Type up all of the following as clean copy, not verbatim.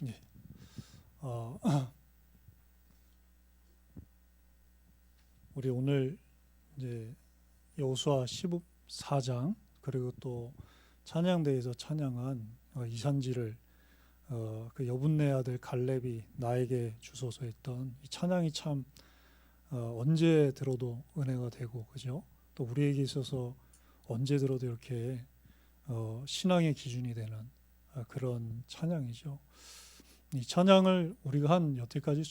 예. 어, 우리 오늘 이제 여호수아 14장 그리고 또 찬양대에서 찬양한 이산지를 그 여분네 아들 갈렙이 나에게 주소서 했던 이 찬양이 참 언제 들어도 은혜가 되고 그죠? 또 우리에게 있어서 언제 들어도 이렇게 신앙의 기준이 되는 그런 찬양이죠. 이 찬양을 우리가 한 여태까지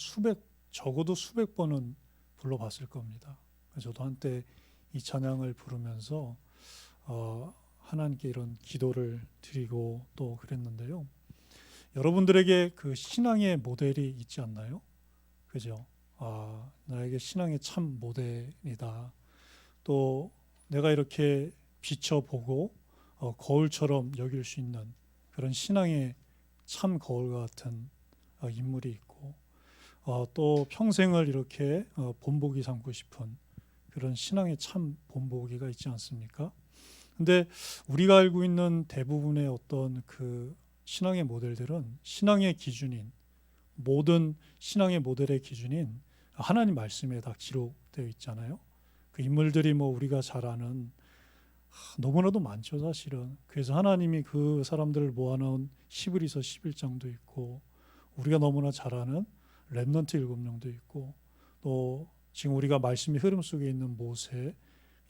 적어도 수백 번은 불러봤을 겁니다. 저도 한때 이 찬양을 부르면서 하나님께 이런 기도를 드리고 또 그랬는데요. 여러분들에게 그 신앙의 모델이 있지 않나요? 그죠? 나에게 신앙의 참 모델이다. 또 내가 이렇게 비춰보고 거울처럼 여길 수 있는 그런 신앙의 참 거울 같은 인물이 있고 또 평생을 이렇게 본보기 삼고 싶은 그런 신앙의 참 본보기가 있지 않습니까? 근데 우리가 알고 있는 대부분의 어떤 그 신앙의 모델들은 신앙의 기준인 모든 신앙의 모델의 기준인 하나님 말씀에 다 기록되어 있잖아요. 그 인물들이 뭐 우리가 잘 아는 너무나도 많죠, 사실은. 그래서 하나님이 그 사람들을 모아놓은 히브리서 11장도 있고 우리가 너무나 잘 아는 렘넌트 7명도 있고 또 지금 우리가 말씀의 흐름 속에 있는 모세,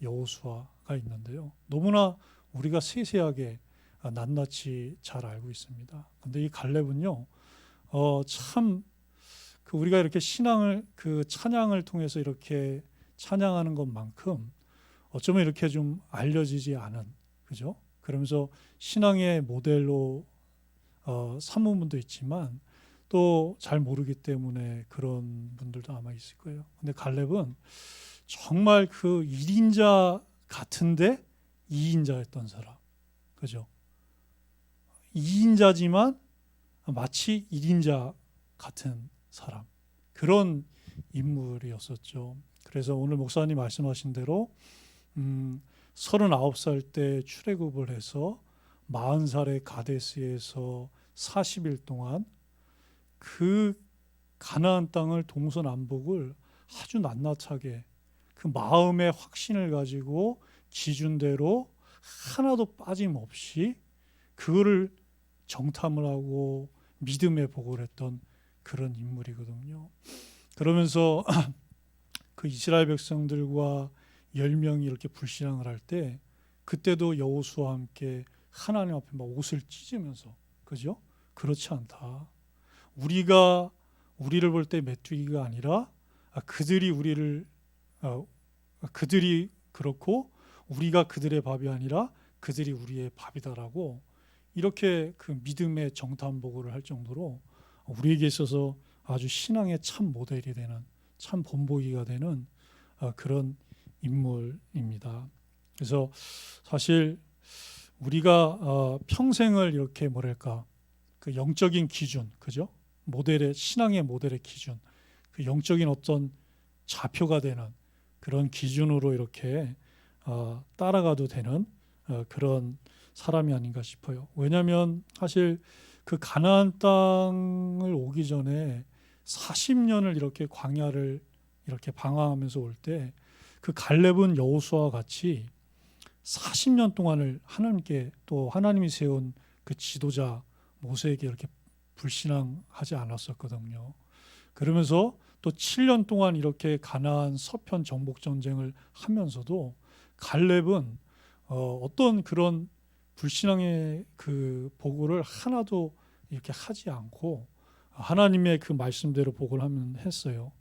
여호수아가 있는데요. 너무나 우리가 세세하게 낱낱이 잘 알고 있습니다. 근데 이 갈렙은요, 참 그 우리가 이렇게 신앙을 그 찬양을 통해서 이렇게 찬양하는 것만큼 어쩌면 이렇게 좀 알려지지 않은, 그죠? 그러면서 신앙의 모델로 삼은 분도 있지만 또 잘 모르기 때문에 그런 분들도 아마 있을 거예요. 근데 갈렙은 정말 그 1인자 같은데 2인자였던 사람, 그죠? 2인자지만 마치 1인자 같은 사람, 그런 인물이었었죠. 그래서 오늘 목사님 말씀하신 대로 39살 때 출애굽을 해서 40살에 가데스에서 40일 동안 그 가나안 땅을 동서남북을 아주 낱낱하게 그 마음의 확신을 가지고 기준대로 하나도 빠짐없이 그거를 정탐을 하고 믿음의 보고를 했던 그런 인물이거든요. 그러면서 그 이스라엘 백성들과 10명이 이렇게 불신앙을 할 때 그때도 여호수아와 함께 하나님 앞에 막 옷을 찢으면서, 그죠? 그렇지 않다. 우리를 볼 때 메뚜기가 아니라 그들이 그렇고 우리가 그들의 밥이 아니라 그들이 우리의 밥이다라고 이렇게 그 믿음의 정탐 보고를 할 정도로 우리에게 있어서 아주 신앙의 참 모델이 되는 참 본보기가 되는 그런 인물입니다. 그래서 사실 우리가 평생을 이렇게 뭐랄까 그 영적인 기준, 그죠? 신앙의 모델의 기준, 그 영적인 어떤 좌표가 되는 그런 기준으로 이렇게 따라가도 되는 그런 사람이 아닌가 싶어요. 왜냐하면 사실 그 가나안 땅을 오기 전에 40년을 이렇게 광야를 이렇게 방황하면서 올 때 그 갈렙은 여호수아와 같이 40년 동안을 하나님께 또 하나님이 세운 그 지도자 모세에게 이렇게 불신앙하지 않았었거든요. 그러면서 또 7년 동안 이렇게 가나안 서편 정복 전쟁을 하면서도 갈렙은 어떤 그런 불신앙의 그 보고를 하나도 이렇게 하지 않고 하나님의 그 말씀대로 보고를 했어요.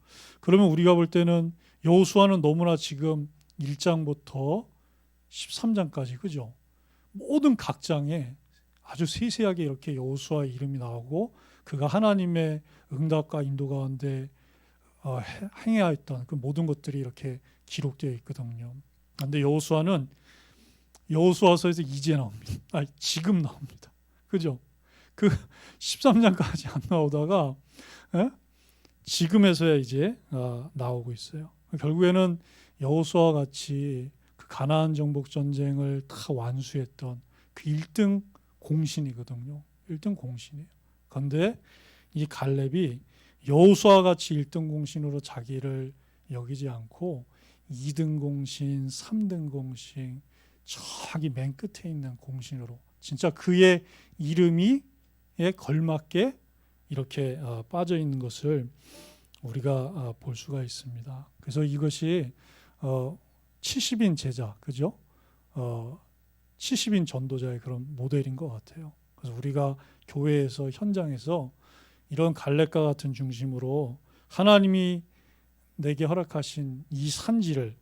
그러면 우리가 볼 때는 여호수아는 너무나 지금 1장부터 13장까지, 그죠? 모든 각 장에 아주 세세하게 이렇게 여호수아의 이름이 나오고 그가 하나님의 응답과 인도 가운데 행해했던 그 모든 것들이 이렇게 기록되어 있거든요. 그런데 여호수아서에서 이제 나옵니다. 지금 나옵니다. 그죠? 그 13장까지 안 나오다가 지금에서야 이제 나오고 있어요. 결국에는 여호수아와 같이 그 가나안 정복 전쟁을 다 완수했던 그 1등 공신이거든요. 1등 공신이에요. 그런데 이 갈렙이 여호수아와 같이 1등 공신으로 자기를 여기지 않고 2등 공신, 3등 공신, 저기 맨 끝에 있는 공신으로 진짜 그의 이름이 걸맞게 이렇게 빠져 있는 것을 우리가 볼 수가 있습니다. 그래서 이것이 70인 제자, 그죠? 70인 전도자의 그런 모델인 것 같아요. 그래서 우리가 교회에서 현장에서 이런 갈렙과 같은 중심으로 하나님이 내게 허락하신 이 산지를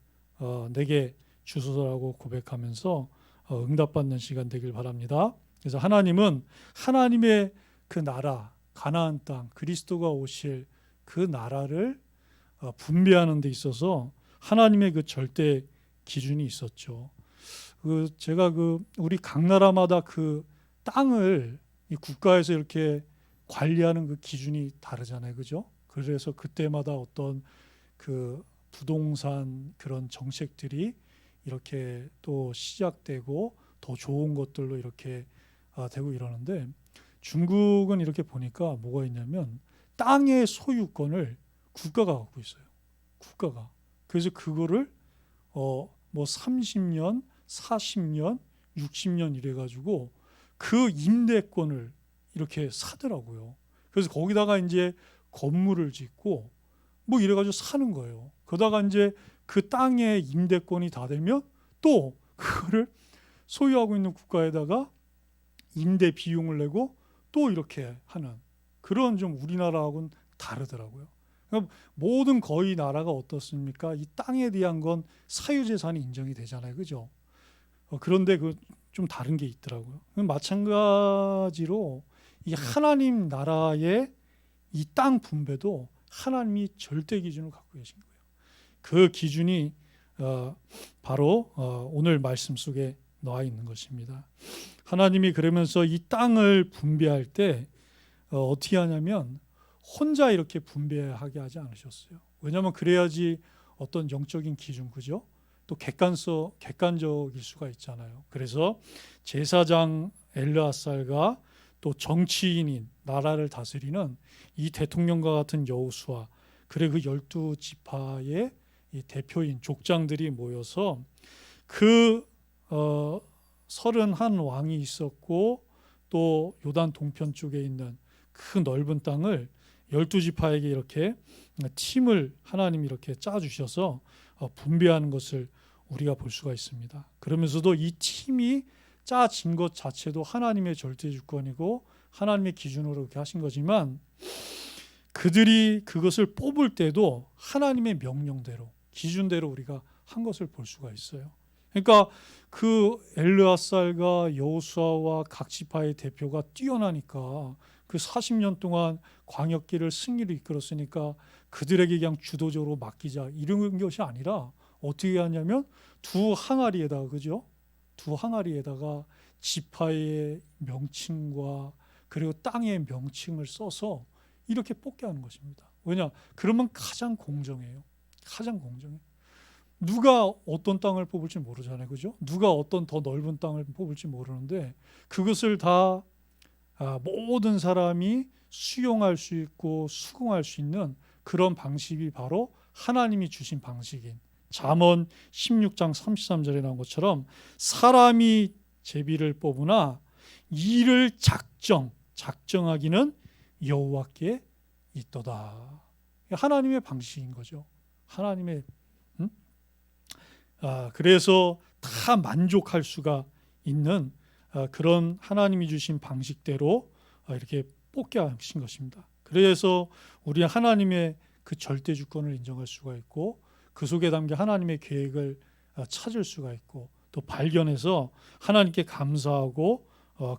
내게 주소서라고 고백하면서 응답받는 시간 되길 바랍니다. 그래서 하나님은 하나님의 그 나라, 가나안 땅, 그리스도가 오실 그 나라를 분배하는 데 있어서 하나님의 그 절대 기준이 있었죠. 제가 우리 각 나라마다 그 땅을 이 국가에서 이렇게 관리하는 그 기준이 다르잖아요, 그죠? 그래서 그때마다 어떤 그 부동산 그런 정책들이 이렇게 또 시작되고 더 좋은 것들로 이렇게 되고 이러는데 중국은 이렇게 보니까 뭐가 있냐면 땅의 소유권을 국가가 갖고 있어요. 국가가. 그래서 그거를 뭐 30년, 40년, 60년 이래 가지고 그 임대권을 이렇게 사더라고요. 그래서 거기다가 이제 건물을 짓고 뭐 이래 가지고 사는 거예요. 그러다가 이제 그 땅의 임대권이 다 되면 또 그거를 소유하고 있는 국가에다가 임대 비용을 내고 또 이렇게 하는 그런 좀 우리나라하고는 다르더라고요. 그러니까 모든 거의 나라가 어떻습니까? 이 땅에 대한 건 사유재산이 인정이 되잖아요. 그죠? 그런데 그 좀 다른 게 있더라고요. 마찬가지로 이 하나님 나라의 이 땅 분배도 하나님이 절대 기준을 갖고 계신 거예요. 그 기준이 바로 오늘 말씀 속에 나와 있는 것입니다. 하나님이 그러면서 이 땅을 분배할 때 어떻게 하냐면 혼자 이렇게 분배하게 하지 않으셨어요. 왜냐하면 그래야지 어떤 영적인 기준, 그죠? 또 객관적일 수가 있잖아요. 그래서 제사장 엘르아살과 또 정치인인 나라를 다스리는 이 대통령과 같은 여호수아 그리고 그 12지파의 이 대표인 족장들이 모여서 그 31왕이 있었고 또 요단 동편 쪽에 있는 그 넓은 땅을 12지파에게 이렇게 팀을 하나님이 이렇게 짜주셔서 분배하는 것을 우리가 볼 수가 있습니다. 그러면서도 이 팀이 짜진 것 자체도 하나님의 절대 주권이고 하나님의 기준으로 이렇게 하신 거지만 그들이 그것을 뽑을 때도 하나님의 명령대로 기준대로 우리가 한 것을 볼 수가 있어요. 그러니까 그 엘르아살과 여호수아와 각 지파의 대표가 뛰어나니까 그 40년 동안 광역길을 승리로 이끌었으니까 그들에게 그냥 주도적으로 맡기자 이런 것이 아니라 어떻게 하냐면 두 항아리에다가 그죠? 두 항아리에다가 지파의 명칭과 그리고 땅의 명칭을 써서 이렇게 뽑게 하는 것입니다. 왜냐? 그러면 가장 공정해요. 가장 공정해. 누가 어떤 땅을 뽑을지 모르잖아요. 그죠? 누가 어떤 더 넓은 땅을 뽑을지 모르는데 그것을 다 모든 사람이 수용할 수 있고 수긍할 수 있는 그런 방식이 바로 하나님이 주신 방식인 잠언 16장 33절에 나온 것처럼 사람이 제비를 뽑으나 이를 작정하기는 여호와께 있도다. 하나님의 방식인 거죠. 하나님의 그래서 다 만족할 수가 있는 그런 하나님이 주신 방식대로 이렇게 뽑게 하신 것입니다. 그래서 우리 하나님의 그 절대 주권을 인정할 수가 있고 그 속에 담긴 하나님의 계획을 찾을 수가 있고 또 발견해서 하나님께 감사하고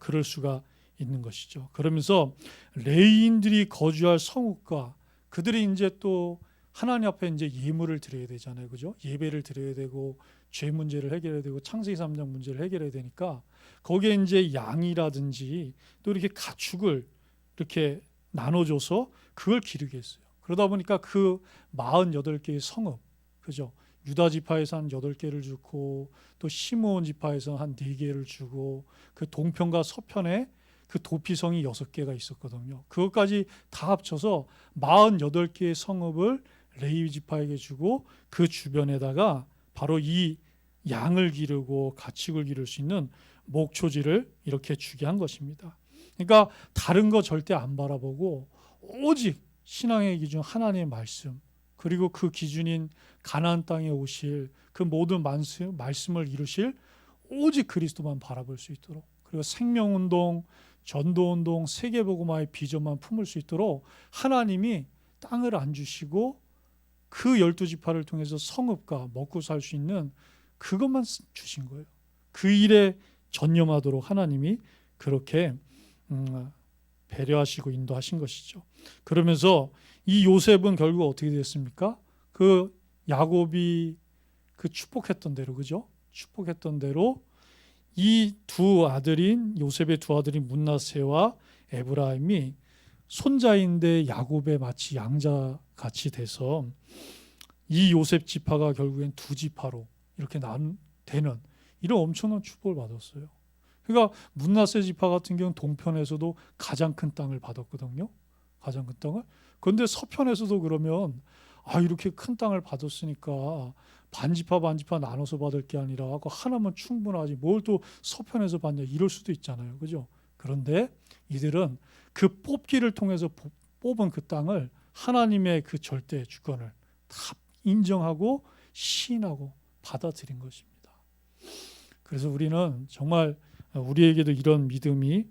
그럴 수가 있는 것이죠. 그러면서 레위인들이 거주할 성읍과 그들이 이제 또 하나님 앞에 이제 예물을 드려야 되잖아요. 그죠? 예배를 드려야 되고 죄 문제를 해결해야 되고 창세기 3장 문제를 해결해야 되니까 거기에 이제 양이라든지 또 이렇게 가축을 이렇게 나눠줘서 그걸 기르게 했어요. 그러다 보니까 그 48개의 성읍, 그죠? 유다 지파에서 한 8개를 주고 또 시므온 지파에서 한 4개를 주고 그 동편과 서편에 그 도피성이 6개가 있었거든요. 그것까지 다 합쳐서 48개의 성읍을 레위 지파에게 주고 그 주변에다가 바로 이 양을 기르고 가축을 기를 수 있는 목초지를 이렇게 주게 한 것입니다. 그러니까 다른 거 절대 안 바라보고 오직 신앙의 기준 하나님의 말씀, 그리고 그 기준인 가나안 땅에 오실 그 모든 말씀을 이루실 오직 그리스도만 바라볼 수 있도록, 그리고 생명운동, 전도운동, 세계복음화의 비전만 품을 수 있도록 하나님이 땅을 안 주시고 그 12지파를 통해서 성읍과 먹고 살 수 있는 그것만 주신 거예요. 그 일에 전념하도록 하나님이 그렇게 배려하시고 인도하신 것이죠. 그러면서 이 요셉은 결국 어떻게 됐습니까? 그 야곱이 그 축복했던 대로, 그죠? 축복했던 대로 이 두 아들인 요셉의 두 아들인 므낫세와 에브라임이 손자인데 야곱의 마치 양자 같이 돼서 이 요셉 지파가 결국엔 두 지파로 이렇게 되는 이런 엄청난 축복을 받았어요. 그러니까 므낫세 지파 같은 경우는 동편에서도 가장 큰 땅을 받았거든요. 가장 큰 땅을. 그런데 서편에서도 그러면 이렇게 큰 땅을 받았으니까 반지파 나눠서 받을 게 아니라 그 하나면 충분하지 뭘 또 서편에서 받냐 이럴 수도 있잖아요. 그죠? 그런데 이들은 그 뽑기를 통해서 뽑은 그 땅을 하나님의 그 절대 주권을 다 인정하고 시인하고 받아들인 것입니다. 그래서 우리는 정말 우리에게도 이런 믿음이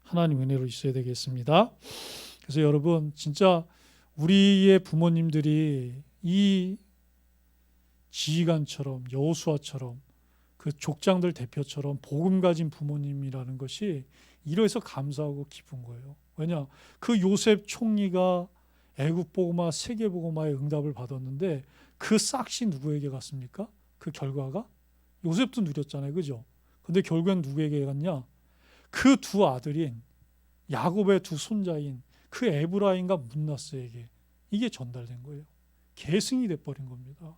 하나님 은혜로 있어야 되겠습니다. 그래서 여러분 진짜 우리의 부모님들이 이 지휘관처럼 여호수아처럼 그 족장들 대표처럼 복음 가진 부모님이라는 것이 이래서 감사하고 기쁜 거예요. 왜냐? 그 요셉 총리가 애국 복음화, 세계 복음화의 응답을 받았는데 그 싹시 누구에게 갔습니까? 그 결과가 요셉도 누렸잖아요, 그죠? 근데 결국엔 누구에게 갔냐? 그 두 아들인 야곱의 두 손자인 그 에브라임과 므낫세에게 이게 전달된 거예요. 계승이 돼버린 겁니다.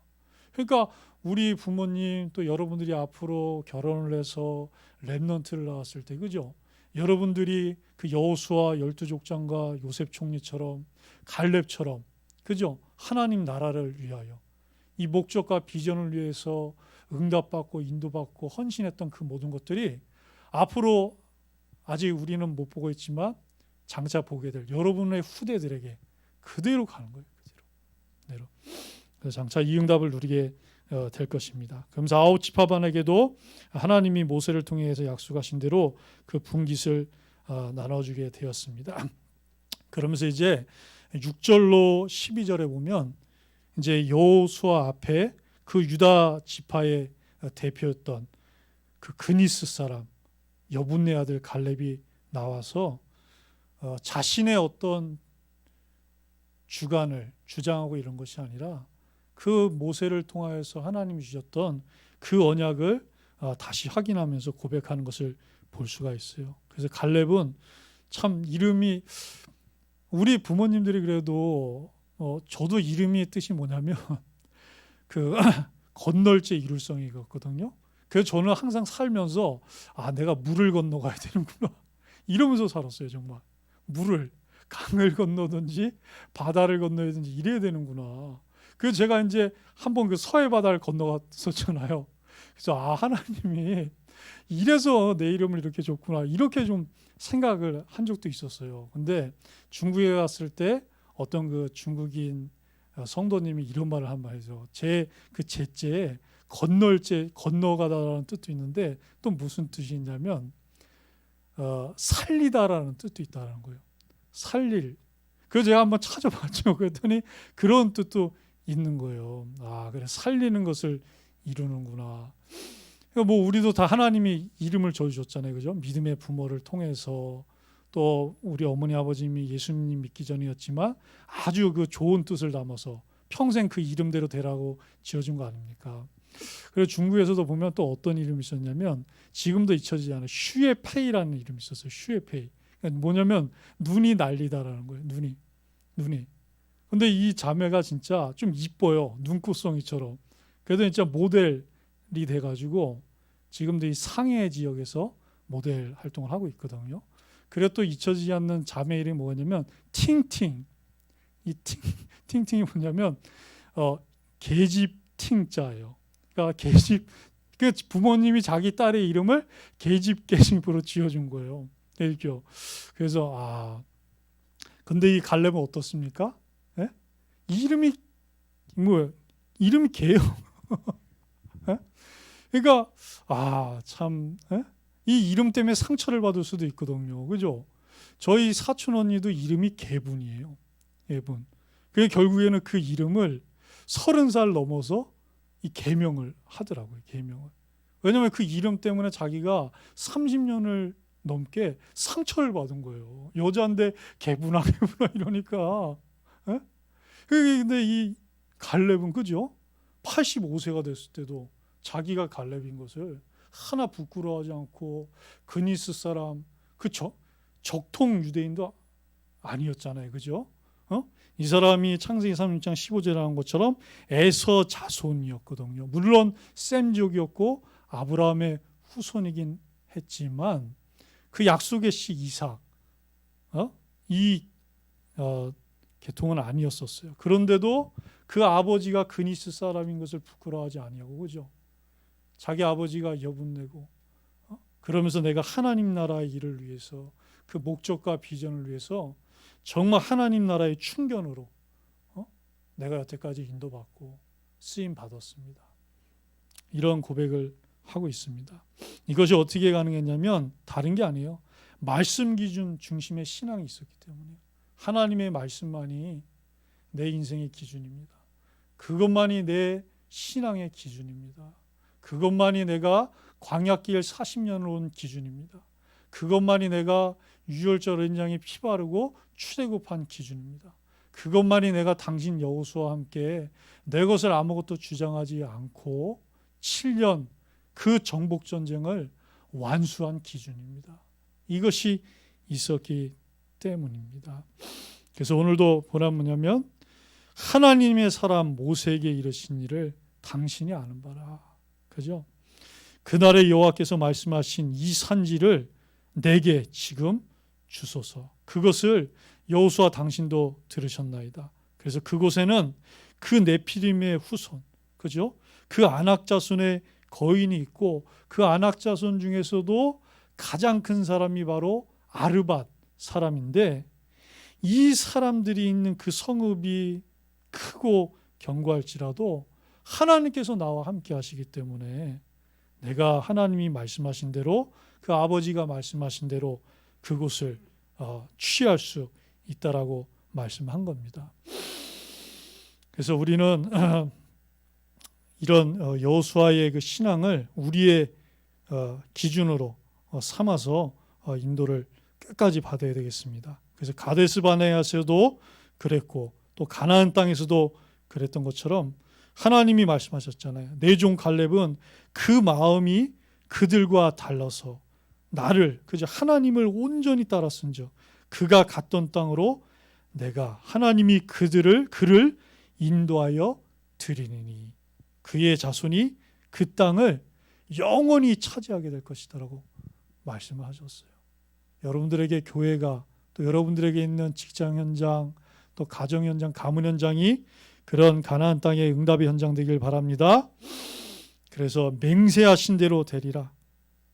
그러니까 우리 부모님 또 여러분들이 앞으로 결혼을 해서 렘넌트를 낳았을 때, 그죠? 여러분들이 그 여호수아 12족장과 요셉 총리처럼 갈렙처럼, 그죠? 하나님 나라를 위하여 이 목적과 비전을 위해서 응답받고 인도받고 헌신했던 그 모든 것들이 앞으로 아직 우리는 못 보고 있지만 장차 보게 될 여러분의 후대들에게 그대로 가는 거예요. 그대로. 그래서 장차 이 응답을 누리게 될 것입니다. 그러면서 아홉 지파반에게도 하나님이 모세를 통해서 약속하신 대로 그 분깃을 나눠주게 되었습니다. 그러면서 이제 6절로 12절에 보면 이제 여호수아 앞에 그 유다 지파의 대표였던 그 그니스 사람 여분네 아들 갈렙이 나와서 자신의 어떤 주관을 주장하고 이런 것이 아니라 그 모세를 통하여서 하나님이 주셨던 그 언약을 다시 확인하면서 고백하는 것을 볼 수가 있어요. 그래서 갈렙은 참 이름이 우리 부모님들이 그래도 저도 이름의 뜻이 뭐냐면 그 건널 제 이룰성이거든요. 그래서 저는 항상 살면서 내가 물을 건너가야 되는구나 이러면서 살았어요. 정말 물을 강을 건너든지 바다를 건너야든지 이래야 되는구나. 그래서 제가 이제 한번 그 서해 바다를 건너갔었잖아요. 그래서 하나님이 이래서 내 이름을 이렇게 줬구나 이렇게 좀 생각을 한 적도 있었어요. 근데 중국에 갔을 때 어떤 그 중국인 성도님이 이런 말을 한 말이죠. 제 그 제자에 건너가다라는 뜻도 있는데 또 무슨 뜻이 있냐면 살리다라는 뜻도 있다는 거예요. 살릴. 그래서 제가 한번 찾아봤죠. 그랬더니 그런 뜻도 있는 거예요. 그래 살리는 것을 이루는구나. 뭐 우리도 다 하나님이 이름을 줘주셨잖아요, 그죠? 믿음의 부모를 통해서 또 우리 어머니 아버님이 예수님 믿기 전이었지만 아주 그 좋은 뜻을 담아서 평생 그 이름대로 되라고 지어준 거 아닙니까? 그래서 중국에서도 보면 또 어떤 이름이 있었냐면 지금도 잊혀지지 않아요. 슈에페이라는 이름이 있었어요. 슈에페이. 그러니까 뭐냐면 눈이 날리다라는 거예요. 눈이. 근데 이 자매가 진짜 좀 이뻐요. 눈꽃송이처럼. 그래도 진짜 모델이 돼가지고 지금도 이 상해 지역에서 모델 활동을 하고 있거든요. 그래 또 잊혀지지 않는 자매 이름이 뭐냐면 팅팅. 이 팅팅이 뭐냐면 계집 팅자예요. 그러니까 계집, 그 부모님이 자기 딸의 이름을 계집으로 지어준 거예요. 그렇죠? 그래서 근데 이 갈렙은 어떻습니까? 예? 이름이 뭐예요? 이름이 개요. 예? 그러니까 참, 예? 이 이름 때문에 상처를 받을 수도 있거든요. 그죠? 저희 사촌 언니도 이름이 개분이에요. 개분. 그게 결국에는 그 이름을 30살 넘어서 이 개명을 하더라고요. 개명을. 왜냐하면 그 이름 때문에 자기가 30년을 넘게 상처를 받은 거예요. 여자인데 개분아 이러니까. 예? 근데 이 갈렙은 그죠? 85세가 됐을 때도 자기가 갈렙인 것을 하나 부끄러워하지 않고, 그니스 사람, 그쵸? 적통 유대인도 아니었잖아요. 그죠? 이 사람이 창세기 36장 15절에 나온 것처럼 에서 자손이었거든요. 물론 셈족이었고 아브라함의 후손이긴 했지만 그 약속의 씨 이삭, 이 계통은 아니었었어요. 그런데도 그 아버지가 그니스 사람인 것을 부끄러워하지 아니하고, 그죠? 자기 아버지가 여분내고 그러면서 내가 하나님 나라의 일을 위해서, 그 목적과 비전을 위해서 정말 하나님 나라의 충견으로 내가 여태까지 인도받고 쓰임 받았습니다. 이런 고백을 하고 있습니다. 이것이 어떻게 가능했냐면 다른 게 아니에요. 말씀 기준 중심의 신앙이 있었기 때문이에요. 하나님의 말씀만이 내 인생의 기준입니다. 그것만이 내 신앙의 기준입니다. 그것만이 내가 광야길 40년을 온 기준입니다. 그것만이 내가 유월절 연장에 피 바르고 출애굽한 기준입니다. 그것만이 내가 당신 여호수아와 함께 내 것을 아무것도 주장하지 않고 7년 그 정복 전쟁을 완수한 기준입니다. 이것이 있었기 때문입니다. 그래서 오늘도 보란 뭐냐면 하나님의 사람 모세에게 이르신 일을 당신이 아는 바라. 그죠? 그날의 여호와께서 말씀하신 이 산지를 내게 지금 주소서. 그것을 여호수아 당신도 들으셨나이다. 그래서 그곳에는 그 네피림의 후손, 그죠? 그 아낙 자손의 거인이 있고, 그 아낙 자손 중에서도 가장 큰 사람이 바로 아르밧 사람인데, 이 사람들이 있는 그 성읍이 크고 견고할지라도 하나님께서 나와 함께 하시기 때문에 내가 하나님이 말씀하신 대로, 그 아버지가 말씀하신 대로 그곳을 취할 수 있다라고 말씀한 겁니다. 그래서 우리는 이런 여호수아의 그 신앙을 우리의 기준으로 삼아서 인도를 끝까지 받아야 되겠습니다. 그래서 가데스 바네아에서도 그랬고 또 가나안 땅에서도 그랬던 것처럼 하나님이 말씀하셨잖아요. 내 종 갈렙은 그 마음이 그들과 달라서 나를, 그저 하나님을 온전히 따랐은즉 그가 갔던 땅으로 내가 하나님이 그를 인도하여 드리니 그의 자손이 그 땅을 영원히 차지하게 될 것이다라고 말씀을 하셨어요. 여러분들에게 교회가, 또 여러분들에게 있는 직장 현장, 또 가정 현장, 가문 현장이 그런 가나안 땅의 응답의 현장 되길 바랍니다. 그래서 맹세하신 대로 되리라.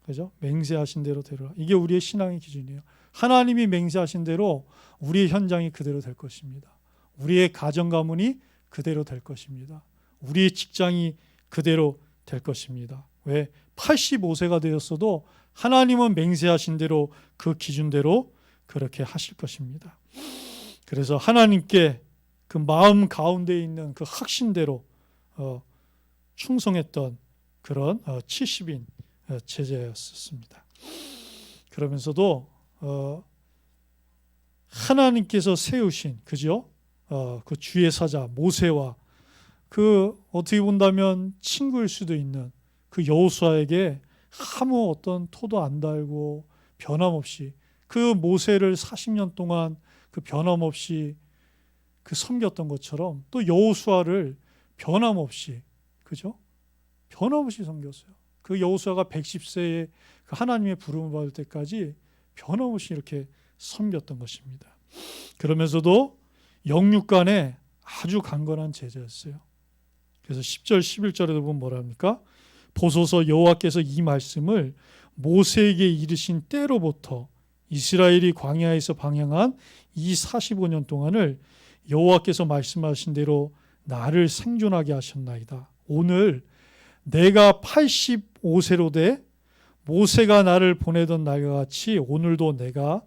그죠? 맹세하신 대로 되리라. 이게 우리의 신앙의 기준이에요. 하나님이 맹세하신 대로 우리의 현장이 그대로 될 것입니다. 우리의 가정 가문이 그대로 될 것입니다. 우리의 직장이 그대로 될 것입니다. 왜? 85세가 되었어도 하나님은 맹세하신 대로 그 기준대로 그렇게 하실 것입니다. 그래서 하나님께 그 마음 가운데 있는 그 확신대로 충성했던 그런 70인 제자였습니다. 그러면서도 하나님께서 세우신, 그죠? 그 주의 사자 모세와 그 어떻게 본다면 친구일 수도 있는 그 여호수아에게 아무 어떤 토도 안 달고 변함없이 그 모세를 40년 동안 그 변함없이 그 섬겼던 것처럼 또 여호수아를 변함없이, 그죠? 변함없이 섬겼어요. 그 여호수아가 110세에 그 하나님의 부름을 받을 때까지 변함없이 이렇게 섬겼던 것입니다. 그러면서도 영육간에 아주 강건한 제자였어요. 그래서 10절 11절에도 보면 뭐라 합니까? 보소서 여호와께서 이 말씀을 모세에게 이르신 때로부터 이스라엘이 광야에서 방향한 이 45년 동안을 여호와께서 말씀하신 대로 나를 생존하게 하셨나이다. 오늘 내가 85세로 돼 모세가 나를 보내던 날과 같이 오늘도 내가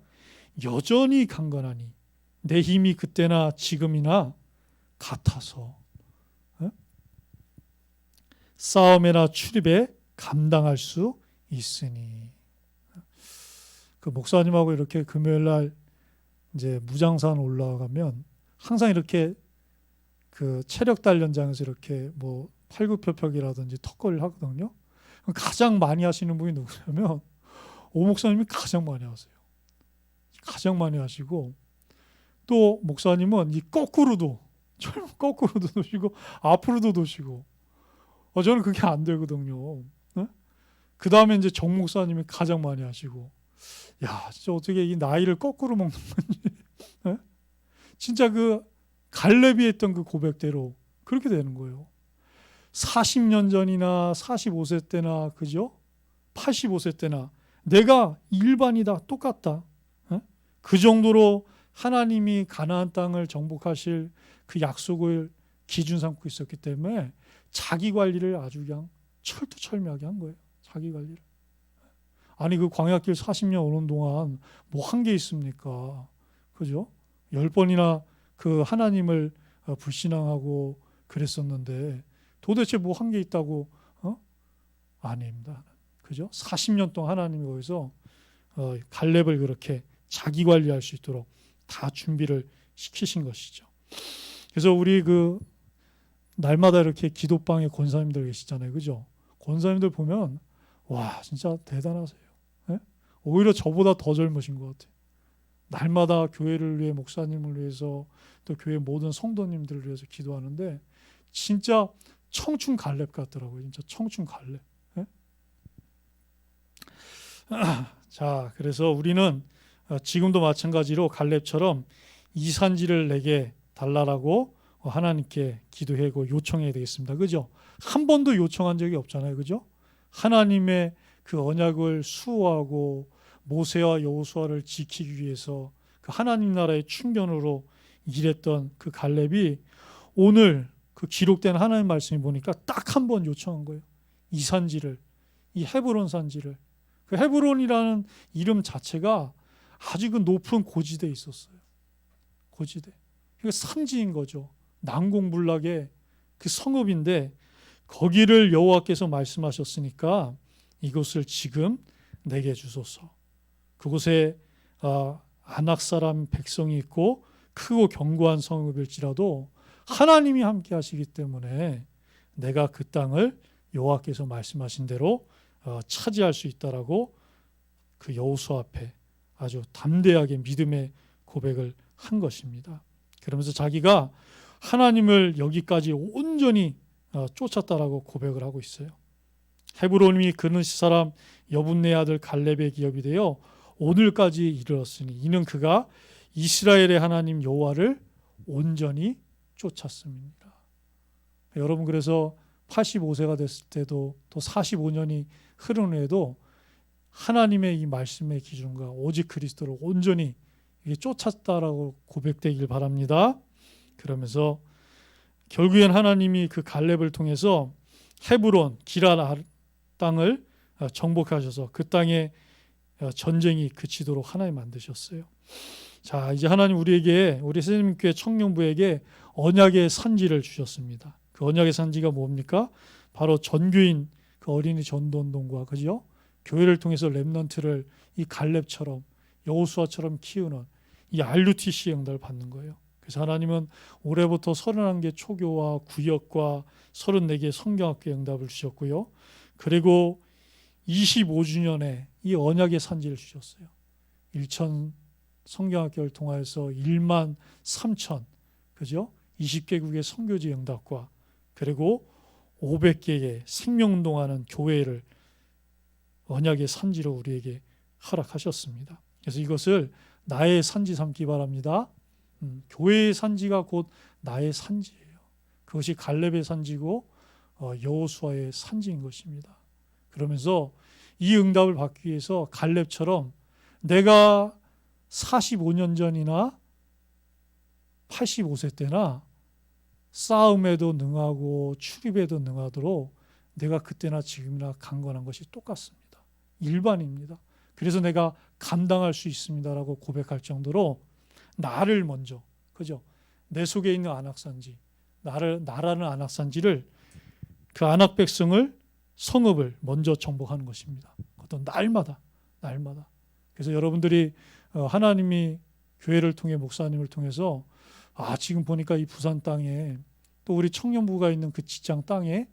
여전히 강건하니 내 힘이 그때나 지금이나 같아서 싸움이나 출입에 감당할 수 있으니. 그 목사님하고 이렇게 금요일 날 이제 무장산 올라가면 항상 이렇게 그 체력 단련장에서 이렇게 뭐 팔굽혀펴기라든지 턱걸이를 하거든요. 가장 많이 하시는 분이 누구냐면 오 목사님이 가장 많이 하세요. 가장 많이 하시고 또 목사님은 이 거꾸로도 도시고 앞으로도 도시고 저는 그게 안 되거든요. 네? 그 다음에 이제 정 목사님이 가장 많이 하시고 야 진짜 어떻게 이 나이를 거꾸로 먹는 건지 네? 진짜 그 갈렙이 했던 그 고백대로 그렇게 되는 거예요. 40년 전이나 45세 때나 그죠? 85세 때나 내가 일반이다 똑같다. 그 정도로 하나님이 가나안 땅을 정복하실 그 약속을 기준 삼고 있었기 때문에 자기 관리를 아주 그냥 철두철미하게 한 거예요. 자기 관리를. 아니 그 광야길 40년 오는 동안 뭐 한 게 있습니까? 그죠? 10번이나 그 하나님을 불신앙하고 그랬었는데 도대체 뭐 한 게 있다고 아닙니다. 그죠? 40년 동안 하나님이 거기서 갈렙을 그렇게 자기 관리할 수 있도록 다 준비를 시키신 것이죠. 그래서 우리 그 날마다 이렇게 기도방에 권사님들 계시잖아요. 그죠? 권사님들 보면 와 진짜 대단하세요. 네? 오히려 저보다 더 젊으신 것 같아요. 날마다 교회를 위해 목사님을 위해서 또 교회 모든 성도님들을 위해서 기도하는데 진짜 청춘 갈렙 같더라고요. 진짜 청춘 갈렙. 네? 자, 그래서 우리는 지금도 마찬가지로 갈렙처럼 이산지를 내게 달라라고 하나님께 기도하고 요청해야 되겠습니다. 그죠? 한 번도 요청한 적이 없잖아요. 그죠? 하나님의 그 언약을 수호하고 모세와 여호수아를 지키기 위해서 그 하나님 나라의 충견으로 일했던 그 갈렙이 오늘 그 기록된 하나님 말씀이 보니까 딱 한 번 요청한 거예요. 이 산지를, 이 헤브론 산지를. 그 헤브론이라는 이름 자체가 아주 그 높은 고지대에 있었어요. 고지대. 그러니까 산지인 거죠. 난공불락의 그 성읍인데 거기를 여호와께서 말씀하셨으니까 이곳을 지금 내게 주소서. 그곳에 아낙 사람 백성이 있고 크고 견고한 성읍일지라도 하나님이 함께 하시기 때문에 내가 그 땅을 여호와께서 말씀하신 대로 차지할 수 있다라고 그 여호수아 앞에 아주 담대하게 믿음의 고백을 한 것입니다. 그러면서 자기가 하나님을 여기까지 온전히 쫓았다라고 고백을 하고 있어요. 헤브론이 그느시 사람 여분네 아들 갈렙의 기업이 되어 오늘까지 이르렀으니 이는 그가 이스라엘의 하나님 여호와를 온전히 쫓았습니다. 여러분 그래서 85세가 됐을 때도 또 45년이 흐른 후에도 하나님의 이 말씀의 기준과 오직 그리스도를 온전히 쫓았다라고 고백되길 바랍니다. 그러면서 결국엔 하나님이 그 갈렙을 통해서 헤브론 기럇 땅을 정복하셔서 그 땅에 전쟁이 그치도록 하나님 만드셨어요. 자, 이제 하나님 우리에게 우리 세님교회 청년부에게 언약의 산지를 주셨습니다. 그 언약의 산지가 뭡니까? 바로 전교인 그 어린이 전도운동과 그죠? 교회를 통해서 렘넌트를 이 갈렙처럼 여호수아처럼 키우는 이 RUTC 응답을 받는 거예요. 그래서 하나님은 올해부터 31개 초교와 구역과 34개 성경학교 응답을 주셨고요. 그리고 25주년에 이 언약의 산지를 주셨어요. 1천 성경학교를 통해서 1만 3천 그죠? 20개국의 선교지 응답과 그리고 500개의 생명운동하는 교회를 언약의 산지로 우리에게 허락하셨습니다. 그래서 이것을 나의 산지 삼기 바랍니다. 교회의 산지가 곧 나의 산지예요. 그것이 갈렙의 산지고 여호수아의 산지인 것입니다. 그러면서 이 응답을 받기 위해서 갈렙처럼 내가 45년 전이나 85세 때나 싸움에도 능하고 출입에도 능하도록 내가 그때나 지금이나 강건한 것이 똑같습니다. 일반입니다. 그래서 내가 감당할 수 있습니다라고 고백할 정도로 나를 먼저, 그죠? 내 속에 있는 안악산지, 나라는 안악산지를, 그 안악 백성을, 성읍을 먼저 정복하는 것입니다. 어떤 날마다. 그래서 여러분들이 하나님이 교회를 통해, 목사님을 통해서 지금 보니까 이 부산 땅에, 또 우리 청년부가 있는 그 직장 땅에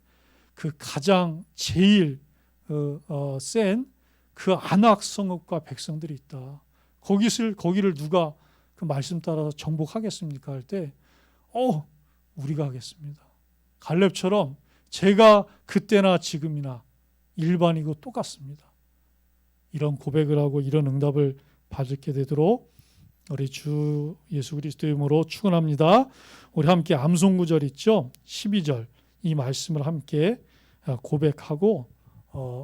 그 가장 제일 센 그 안악 성읍과 백성들이 있다. 거기를 누가 그 말씀 따라서 정복하겠습니까? 할 때 우리가 하겠습니다. 갈렙처럼 제가 그때나 지금이나 일반이고 똑같습니다. 이런 고백을 하고 이런 응답을 받게 되도록 우리 주 예수 그리스도의 이름으로 축원합니다. 우리 함께 암송 구절 있죠? 12절 이 말씀을 함께 고백하고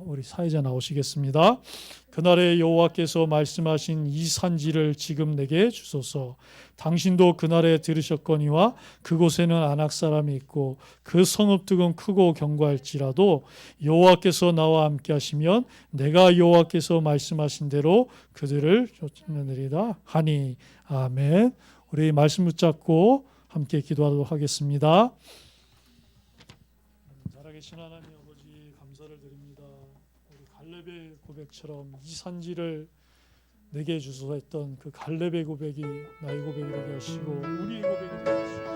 우리 사회자 나오시겠습니다. 그날에 여호와께서 말씀하신 이 산지를 지금 내게 주소서. 당신도 그날에 들으셨거니와 그곳에는 안악 사람이 있고 그 성읍들은 크고 견고할지라도 여호와께서 나와 함께 하시면 내가 여호와께서 말씀하신 대로 그들을 쫓아내리라 하니. 아멘. 우리 말씀 붙잡고 함께 기도하도록 하겠습니다. 살아계신 하나님 아버지, 감사를 드립니다. 우리 갈렙의 고백처럼 이 산지를 내게 주소서 했던 그 갈렙의 고백이 나의 고백이 되게 하시고 우리의 고백이 되게 하시고